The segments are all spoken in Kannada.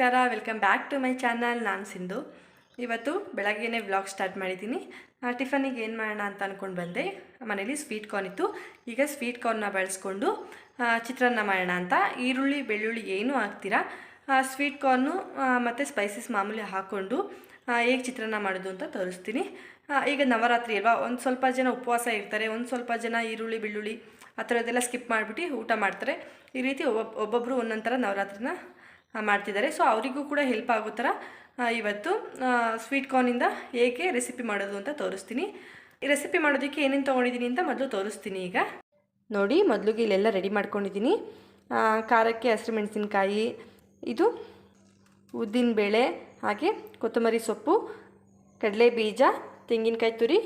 ನಮಸ್ಕಾರ, welcome back to my channel. ನಾನು ಸಿಂಧು. ಇವತ್ತು ಬೆಳಗ್ಗೆನೇ ವ್ಲಾಗ್ ಸ್ಟಾರ್ಟ್ ಮಾಡಿದ್ದೀನಿ. ಟಿಫನಿಗೆ ಏನು ಮಾಡೋಣ ಅಂತ ಅಂದ್ಕೊಂಡು ಬಂದೆ. ಮನೇಲಿ ಸ್ವೀಟ್ ಕಾರ್ನ್ ಇತ್ತು. ಈಗ ಸ್ವೀಟ್ ಕಾರ್ನ್ನ ಬಳಸ್ಕೊಂಡು ಚಿತ್ರಾನ್ನ ಮಾಡೋಣ ಅಂತ. ಈರುಳ್ಳಿ ಬೆಳ್ಳುಳ್ಳಿ ಏನೂ ಹಾಕ್ತೀರಾ, ಸ್ವೀಟ್ ಕಾರ್ನು ಮತ್ತು ಸ್ಪೈಸಸ್ ಮಾಮೂಲಿ ಹಾಕ್ಕೊಂಡು ಹೇಗೆ ಚಿತ್ರಾನ್ನ ಮಾಡೋದು ಅಂತ ತೋರಿಸ್ತೀನಿ. ಈಗ ನವರಾತ್ರಿ ಅಲ್ವಾ, ಒಂದು ಸ್ವಲ್ಪ ಜನ ಉಪವಾಸ ಇರ್ತಾರೆ, ಒಂದು ಸ್ವಲ್ಪ ಜನ ಈರುಳ್ಳಿ ಬೆಳ್ಳುಳ್ಳಿ ಆ ಥರದ್ದೆಲ್ಲ ಸ್ಕಿಪ್ ಮಾಡಿಬಿಟ್ಟು ಊಟ ಮಾಡ್ತಾರೆ. ಈ ರೀತಿ ಒಬ್ಬೊಬ್ಬರು ಒಂದೊಂದು ಥರ ನವರಾತ್ರಿನ ಮಾಡ್ತಿದ್ದಾರೆ. ಸೊ ಅವರಿಗೂ ಕೂಡ ಹೆಲ್ಪ್ ಆಗೋ ಥರ ಇವತ್ತು ಸ್ವೀಟ್ ಕಾರ್ನಿಂದ ಹೇಗೆ ರೆಸಿಪಿ ಮಾಡೋದು ಅಂತ ತೋರಿಸ್ತೀನಿ. ಈ ರೆಸಿಪಿ ಮಾಡೋದಕ್ಕೆ ಏನೇನು ತೊಗೊಂಡಿದ್ದೀನಿ ಅಂತ ಮೊದಲು ತೋರಿಸ್ತೀನಿ. ಈಗ ನೋಡಿ, ಮೊದಲಿಗೆ ಇಲ್ಲೆಲ್ಲ ರೆಡಿ ಮಾಡ್ಕೊಂಡಿದ್ದೀನಿ. ಖಾರಕ್ಕೆ ಹಸಿಮೆಣಸಿನ್ಕಾಯಿ, ಇದು ಉದ್ದಿನಬೇಳೆ, ಹಾಗೆ ಕೊತ್ತಂಬರಿ ಸೊಪ್ಪು, ಕಡಲೆ ಬೀಜ, ತೆಂಗಿನಕಾಯಿ ತುರಿ,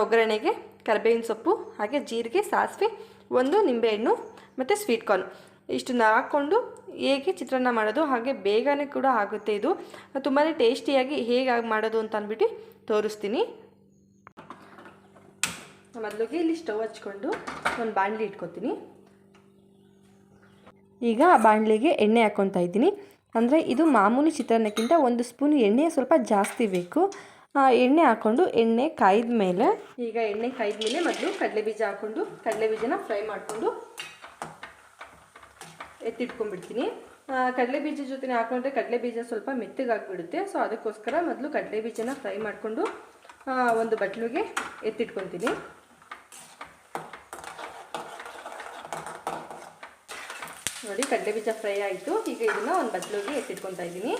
ಒಗ್ಗರಣೆಗೆ ಕರಿಬೇವಿನ ಸೊಪ್ಪು, ಹಾಗೆ ಜೀರಿಗೆ, ಸಾಸಿವೆ, ಒಂದು ನಿಂಬೆಹಣ್ಣು ಮತ್ತು ಸ್ವೀಟ್ ಕಾರ್ನ್. ಇಷ್ಟನ್ನ ಹಾಕ್ಕೊಂಡು ಹೇಗೆ ಚಿತ್ರಾನ್ನ ಮಾಡೋದು, ಹಾಗೆ ಬೇಗನೆ ಕೂಡ ಆಗುತ್ತೆ. ಇದು ತುಂಬಾ ಟೇಸ್ಟಿಯಾಗಿ ಹೇಗೆ ಮಾಡೋದು ಅಂತ ಅಂದ್ಬಿಟ್ಟು ತೋರಿಸ್ತೀನಿ. ಮೊದಲಿಗೆ ಇಲ್ಲಿ ಸ್ಟವ್ ಹಚ್ಕೊಂಡು ಒಂದು ಬಾಣಲಿ ಇಟ್ಕೊತೀನಿ. ಈಗ ಆ ಬಾಣಲಿಗೆ ಎಣ್ಣೆ ಹಾಕ್ಕೊತಾ ಇದ್ದೀನಿ. ಅಂದರೆ ಇದು ಮಾಮೂಲಿ ಚಿತ್ರಾನ್ನಕ್ಕಿಂತ 1 ಸ್ಪೂನ್ ಎಣ್ಣೆ ಸ್ವಲ್ಪ ಜಾಸ್ತಿ ಬೇಕು. ಎಣ್ಣೆ ಹಾಕ್ಕೊಂಡು ಎಣ್ಣೆ ಕಾಯ್ದ ಮೇಲೆ, ಈಗ ಎಣ್ಣೆ ಕಾಯ್ದ ಮೇಲೆ ಮೊದಲು ಕಡಲೆ ಬೀಜ ಹಾಕ್ಕೊಂಡು ಕಡಲೆ ಬೀಜನ ಫ್ರೈ ಮಾಡಿಕೊಂಡು ಎತ್ತಿಟ್ಕೊಂಡ್ಬಿಡ್ತೀನಿ. ಕಡಲೆ ಬೀಜ ಜೊತೆ ಹಾಕೊಂಡ್ರೆ ಕಡಲೆ ಬೀಜ ಸ್ವಲ್ಪ ಮೆತ್ತಗಾಗಿಬಿಡುತ್ತೆ. ಸೊ ಅದಕ್ಕೋಸ್ಕರ ಮೊದಲು ಕಡಲೆ ಬೀಜನ ಫ್ರೈ ಮಾಡಿಕೊಂಡು ಒಂದು ಬಟ್ಲಿಗೆ ಎತ್ತಿಟ್ಕೊತೀನಿ. ನೋಡಿ, ಕಡಲೆ ಬೀಜ ಫ್ರೈ ಆಯಿತು. ಈಗ ಇದನ್ನು ಒಂದು ಬಟ್ಲಿಗೆ ಎತ್ತಿಟ್ಕೊತಾ ಇದ್ದೀನಿ.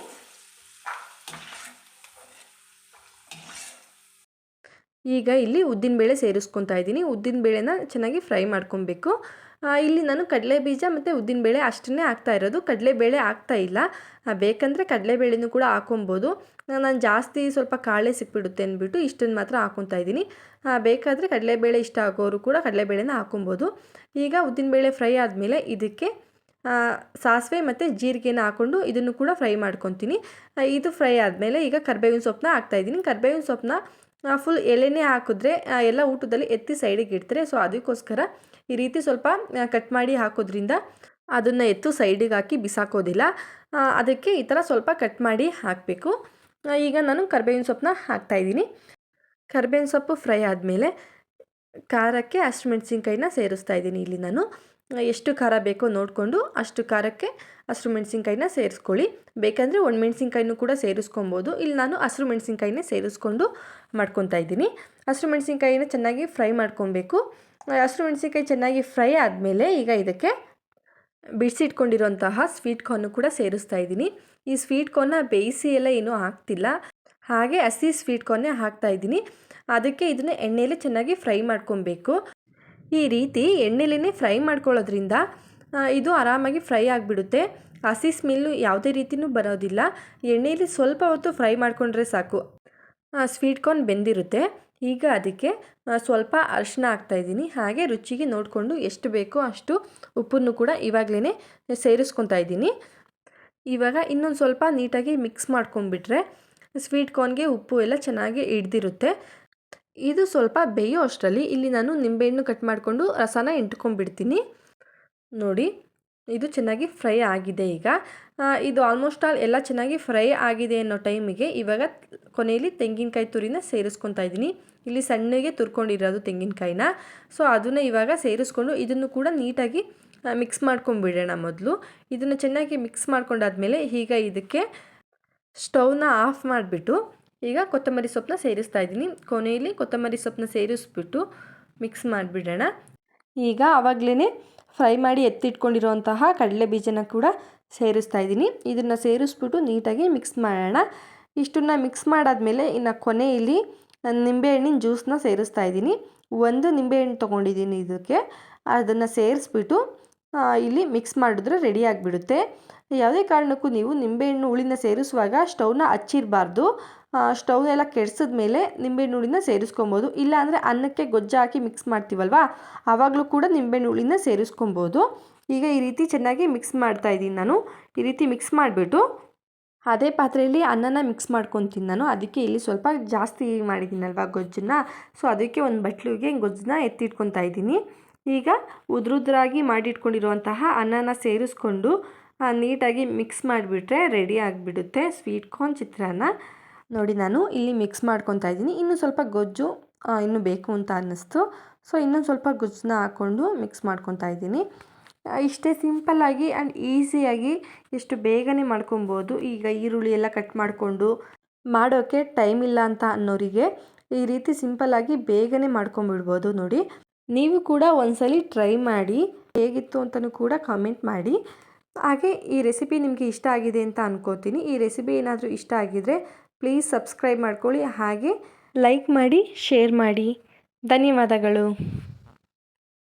ಈಗ ಇಲ್ಲಿ ಉದ್ದಿನಬೇಳೆ ಸೇರಿಸ್ಕೊತಾ ಇದ್ದೀನಿ. ಉದ್ದಿನಬೇಳೆನ ಚೆನ್ನಾಗಿ ಫ್ರೈ ಮಾಡ್ಕೊಬೇಕು. ಇಲ್ಲಿ ನಾನು ಕಡಲೆ ಬೀಜ ಮತ್ತು ಉದ್ದಿನಬೇಳೆ ಅಷ್ಟನ್ನೇ ಹಾಕ್ತಾ ಇರೋದು, ಕಡಲೆಬೇಳೆ ಹಾಕ್ತಾ ಇಲ್ಲ. ಬೇಕಂದರೆ ಕಡಲೆಬೇಳೆನೂ ಕೂಡ ಹಾಕೊಬೋದು. ನಾನು ಜಾಸ್ತಿ ಸ್ವಲ್ಪ ಕಾಳೆ ಸಿಕ್ಬಿಡುತ್ತೆ ಅಂದ್ಬಿಟ್ಟು ಇಷ್ಟನ್ನು ಮಾತ್ರ ಹಾಕ್ಕೊತಾ ಇದ್ದೀನಿ. ಬೇಕಾದರೆ ಕಡಲೆಬೇಳೆ ಇಷ್ಟ ಆಗೋರು ಕೂಡ ಕಡಲೆಬೇಳೆನ ಹಾಕೊಬೋದು. ಈಗ ಉದ್ದಿನಬೇಳೆ ಫ್ರೈ ಆದಮೇಲೆ ಇದಕ್ಕೆ ಸಾಸಿವೆ ಮತ್ತು ಜೀರಿಗೆನ ಹಾಕ್ಕೊಂಡು ಇದನ್ನು ಕೂಡ ಫ್ರೈ ಮಾಡ್ಕೊತೀನಿ. ಇದು ಫ್ರೈ ಆದಮೇಲೆ ಈಗ ಕರಿಬೇವಿನ ಸೊಪ್ಪನ್ನ ಹಾಕ್ತಾಯಿದ್ದೀನಿ. ಕರಿಬೇವಿನ ಸೊಪ್ಪನ್ನ ಫುಲ್ ಎಲೆನೇ ಹಾಕಿದ್ರೆ ಎಲ್ಲ ಊಟದಲ್ಲಿ ಎತ್ತಿ ಸೈಡಿಗೆ ಇಡ್ತಾರೆ. ಸೊ ಅದಕ್ಕೋಸ್ಕರ ಈ ರೀತಿ ಸ್ವಲ್ಪ ಕಟ್ ಮಾಡಿ ಹಾಕೋದ್ರಿಂದ ಅದನ್ನು ಎತ್ತು ಸೈಡಿಗೆ ಹಾಕಿ ಬಿಸಾಕೋದಿಲ್ಲ. ಅದಕ್ಕೆ ಈ ಥರ ಸ್ವಲ್ಪ ಕಟ್ ಮಾಡಿ ಹಾಕಬೇಕು. ಈಗ ನಾನು ಕರಿಬೇವಿನ ಸೊಪ್ಪನ್ನ ಹಾಕ್ತಾಯಿದ್ದೀನಿ. ಕರಿಬೇವಿನ ಸೊಪ್ಪು ಫ್ರೈ ಆದಮೇಲೆ ಖಾರಕ್ಕೆ ಹಸಿಮೆಣಸಿನ್ಕಾಯಿನ ಸೇರಿಸ್ತಾ ಇದ್ದೀನಿ. ಇಲ್ಲಿ ನಾನು ಎಷ್ಟು ಖಾರ ಬೇಕೋ ನೋಡಿಕೊಂಡು ಅಷ್ಟು ಖಾರಕ್ಕೆ ಹಸಿರು ಮೆಣಸಿನ್ಕಾಯಿನ ಸೇರಿಸ್ಕೊಳ್ಳಿ. ಬೇಕಂದರೆ ಒಣಮೆಣಸಿನ್ಕಾಯಿನೂ ಕೂಡ ಸೇರಿಸ್ಕೊಬೋದು. ಇಲ್ಲಿ ನಾನು ಹಸಿರು ಮೆಣಸಿನ್ಕಾಯಿನೇ ಸೇರಿಸ್ಕೊಂಡು ಮಾಡ್ಕೊತಾ ಇದ್ದೀನಿ. ಹಸಿರು ಮೆಣಸಿನ್ಕಾಯಿನ ಚೆನ್ನಾಗಿ ಫ್ರೈ ಮಾಡ್ಕೊಬೇಕು. ಹಸಿರು ಮೆಣಸಿನ್ಕಾಯಿ ಚೆನ್ನಾಗಿ ಫ್ರೈ ಆದಮೇಲೆ ಈಗ ಇದಕ್ಕೆ ಬಿಡಿಸಿಟ್ಕೊಂಡಿರೋಂತಹ ಸ್ವೀಟ್ ಕಾರ್ನು ಕೂಡ ಸೇರಿಸ್ತಾ ಇದ್ದೀನಿ. ಈ ಸ್ವೀಟ್ ಕಾರ್ನ ಬೇಯಿಸಿ ಎಲ್ಲ ಏನೂ ಹಾಕ್ತಿಲ್ಲ, ಹಾಗೆ ಹಸಿ ಸ್ವೀಟ್ ಕಾರ್ನೇ ಹಾಕ್ತಾ ಇದ್ದೀನಿ. ಅದಕ್ಕೆ ಇದನ್ನು ಎಣ್ಣೆಯಲ್ಲಿ ಚೆನ್ನಾಗಿ ಫ್ರೈ ಮಾಡ್ಕೊಬೇಕು. ಈ ರೀತಿ ಎಣ್ಣೆಲೇ ಫ್ರೈ ಮಾಡ್ಕೊಳ್ಳೋದ್ರಿಂದ ಇದು ಆರಾಮಾಗಿ ಫ್ರೈ ಆಗಿಬಿಡುತ್ತೆ. ಹಸಿ ಸ್ಮೆಲ್ಲು ಯಾವುದೇ ರೀತಿಯೂ ಬರೋದಿಲ್ಲ. ಎಣ್ಣೆಯಲ್ಲಿ ಸ್ವಲ್ಪ ಹೊತ್ತು ಫ್ರೈ ಮಾಡಿಕೊಂಡ್ರೆ ಸಾಕು, ಸ್ವೀಟ್ ಕಾರ್ನ್ ಬೆಂದಿರುತ್ತೆ. ಈಗ ಅದಕ್ಕೆ ಸ್ವಲ್ಪ ಅರಿಶಿನ ಹಾಕ್ತಾಯಿದ್ದೀನಿ. ಹಾಗೆ ರುಚಿಗೆ ನೋಡಿಕೊಂಡು ಎಷ್ಟು ಬೇಕೋ ಅಷ್ಟು ಉಪ್ಪನ್ನು ಕೂಡ ಇವಾಗಲೇ ಸೇರಿಸ್ಕೊತಾ ಇದ್ದೀನಿ. ಇವಾಗ ಇನ್ನೊಂದು ಸ್ವಲ್ಪ ನೀಟಾಗಿ ಮಿಕ್ಸ್ ಮಾಡ್ಕೊಂಡ್ಬಿಟ್ರೆ ಸ್ವೀಟ್ ಕಾರ್ನ್ಗೆ ಉಪ್ಪು ಎಲ್ಲ ಚೆನ್ನಾಗಿ ಹಿಡ್ದಿರುತ್ತೆ. ಇದು ಸ್ವಲ್ಪ ಬೇಯೋ ಅಷ್ಟರಲ್ಲಿ ಇಲ್ಲಿ ನಾನು ನಿಂಬೆಹಣ್ಣು ಕಟ್ ಮಾಡಿಕೊಂಡು ರಸನ ಇಂಟ್ಕೊಂಡ್ಬಿಡ್ತೀನಿ. ನೋಡಿ, ಇದು ಚೆನ್ನಾಗಿ ಫ್ರೈ ಆಗಿದೆ. ಈಗ ಇದು ಆಲ್ಮೋಸ್ಟ್ ಆಲ್ ಎಲ್ಲ ಚೆನ್ನಾಗಿ ಫ್ರೈ ಆಗಿದೆ ಅನ್ನೋ ಟೈಮಿಗೆ ಇವಾಗ ಕೊನೆಯಲ್ಲಿ ತೆಂಗಿನಕಾಯಿ ತುರಿನ ಸೇರಿಸ್ಕೊತಾ ಇದ್ದೀನಿ. ಇಲ್ಲಿ ಸಣ್ಣಗೆ ತುರ್ಕೊಂಡಿರೋದು ತೆಂಗಿನಕಾಯಿನ. ಸೊ ಅದನ್ನು ಇವಾಗ ಸೇರಿಸ್ಕೊಂಡು ಇದನ್ನು ಕೂಡ ನೀಟಾಗಿ ಮಿಕ್ಸ್ ಮಾಡ್ಕೊಂಡ್ಬಿಡೋಣ. ಮೊದಲು ಇದನ್ನು ಚೆನ್ನಾಗಿ ಮಿಕ್ಸ್ ಮಾಡ್ಕೊಂಡಾದ್ಮೇಲೆ ಈಗ ಇದಕ್ಕೆ ಸ್ಟವ್ನ ಆಫ್ ಮಾಡಿಬಿಟ್ಟು ಈಗ ಕೊತ್ತಂಬರಿ ಸೊಪ್ಪನ್ನ ಸೇರಿಸ್ತಾ ಇದ್ದೀನಿ. ಕೊನೆಯಲ್ಲಿ ಕೊತ್ತಂಬರಿ ಸೊಪ್ಪನ್ನ ಸೇರಿಸ್ಬಿಟ್ಟು ಮಿಕ್ಸ್ ಮಾಡಿಬಿಡೋಣ. ಈಗ ಆವಾಗಲೇ ಫ್ರೈ ಮಾಡಿ ಎತ್ತಿಟ್ಕೊಂಡಿರೋಂತಹ ಕಡಲೆ ಬೀಜನ ಕೂಡ ಸೇರಿಸ್ತಾ ಇದ್ದೀನಿ. ಇದನ್ನು ಸೇರಿಸ್ಬಿಟ್ಟು ನೀಟಾಗಿ ಮಿಕ್ಸ್ ಮಾಡೋಣ. ಇಷ್ಟನ್ನು ಮಿಕ್ಸ್ ಮಾಡಾದಮೇಲೆ ಇನ್ನು ಕೊನೆಯಲ್ಲಿ ನಿಂಬೆಹಣ್ಣಿನ ಜ್ಯೂಸನ್ನ ಸೇರಿಸ್ತಾ ಇದ್ದೀನಿ. 1 ನಿಂಬೆಹಣ್ಣು ತೊಗೊಂಡಿದ್ದೀನಿ. ಇದಕ್ಕೆ ಅದನ್ನು ಸೇರಿಸ್ಬಿಟ್ಟು ಇಲ್ಲಿ ಮಿಕ್ಸ್ ಮಾಡಿದ್ರೆ ರೆಡಿ ಆಗಿಬಿಡುತ್ತೆ. ಯಾವುದೇ ಕಾರಣಕ್ಕೂ ನೀವು ನಿಂಬೆಹಣ್ಣು ಹುಳಿನ ಸೇರಿಸುವಾಗ ಸ್ಟವ್ನ ಹಚ್ಚಿರಬಾರ್ದು. ಸ್ಟವ್ನೆಲ್ಲ ಕೆಡಿಸಿದ ಮೇಲೆ ನಿಂಬೆಹಣ್ಣು ಹುಳಿನ ಸೇರಿಸ್ಕೊಬೋದು. ಇಲ್ಲಾಂದರೆ ಅನ್ನಕ್ಕೆ ಗೊಜ್ಜು ಹಾಕಿ ಮಿಕ್ಸ್ ಮಾಡ್ತೀವಲ್ವ, ಆವಾಗಲೂ ಕೂಡ ನಿಂಬೆಹಣ್ಣು ಹುಳಿನ ಸೇರಿಸ್ಕೊಬೋದು. ಈಗ ಈ ರೀತಿ ಚೆನ್ನಾಗಿ ಮಿಕ್ಸ್ ಮಾಡ್ತಾಯಿದ್ದೀನಿ ನಾನು. ಈ ರೀತಿ ಮಿಕ್ಸ್ ಮಾಡಿಬಿಟ್ಟು ಅದೇ ಪಾತ್ರೆಯಲ್ಲಿ ಅನ್ನನ ಮಿಕ್ಸ್ ಮಾಡ್ಕೊತೀನಿ ನಾನು. ಅದಕ್ಕೆ ಇಲ್ಲಿ ಸ್ವಲ್ಪ ಜಾಸ್ತಿ ಮಾಡಿದ್ದೀನಲ್ವ ಗೊಜ್ಜನ್ನ, ಸೊ ಅದಕ್ಕೆ ಒಂದು ಬಟ್ಲಿಗೆ ಗೊಜ್ಜನ್ನ ಎತ್ತಿಟ್ಕೊತಾ ಇದ್ದೀನಿ. ಈಗ ಉದ್ರುದ್ರಾಗಿ ಮಾಡಿಟ್ಕೊಂಡಿರುವಂತಹ ಅನ್ನನ ಸೇರಿಸ್ಕೊಂಡು ನೀಟಾಗಿ ಮಿಕ್ಸ್ ಮಾಡಿಬಿಟ್ರೆ ರೆಡಿ ಆಗಿಬಿಡುತ್ತೆ ಸ್ವೀಟ್ ಕಾರ್ನ್ ಚಿತ್ರಾನ್ನ. ನೋಡಿ ನಾನು ಇಲ್ಲಿ ಮಿಕ್ಸ್ ಮಾಡ್ಕೊತಾ ಇದ್ದೀನಿ. ಇನ್ನೂ ಸ್ವಲ್ಪ ಗೊಜ್ಜು ಇನ್ನೂ ಬೇಕು ಅಂತ ಅನ್ನಿಸ್ತು. ಸೊ ಇನ್ನೊಂದು ಸ್ವಲ್ಪ ಗೊಜ್ಜನ್ನ ಹಾಕ್ಕೊಂಡು ಮಿಕ್ಸ್ ಮಾಡ್ಕೊತಾ ಇದ್ದೀನಿ. ಇಷ್ಟೇ ಸಿಂಪಲ್ಲಾಗಿ ಆ್ಯಂಡ್ ಈಸಿಯಾಗಿ ಎಷ್ಟು ಬೇಗನೆ ಮಾಡ್ಕೊಬೋದು. ಈಗ ಈರುಳ್ಳಿ ಎಲ್ಲ ಕಟ್ ಮಾಡಿಕೊಂಡು ಮಾಡೋಕ್ಕೆ ಟೈಮ್ ಇಲ್ಲ ಅಂತ ಅನ್ನೋರಿಗೆ ಈ ರೀತಿ ಸಿಂಪಲ್ಲಾಗಿ ಬೇಗನೆ ಮಾಡ್ಕೊಂಬಿಡ್ಬೋದು. ನೋಡಿ ನೀವು ಕೂಡ ಒಂದ್ಸಲಿ ಟ್ರೈ ಮಾಡಿ, ಹೇಗಿತ್ತು ಅಂತಲೂ ಕೂಡ ಕಾಮೆಂಟ್ ಮಾಡಿ. ಹಾಗೆ ಈ ರೆಸಿಪಿ ನಿಮಗೆ ಇಷ್ಟ ಆಗಿದೆ ಅಂತ ಅನ್ಕೋತೀನಿ. ಈ ರೆಸಿಪಿ ಏನಾದರೂ ಇಷ್ಟ ಆಗಿದರೆ ಪ್ಲೀಸ್ ಸಬ್ಸ್ಕ್ರೈಬ್ ಮಾಡ್ಕೊಳ್ಳಿ, ಹಾಗೆ ಲೈಕ್ ಮಾಡಿ, ಶೇರ್ ಮಾಡಿ. ಧನ್ಯವಾದಗಳು.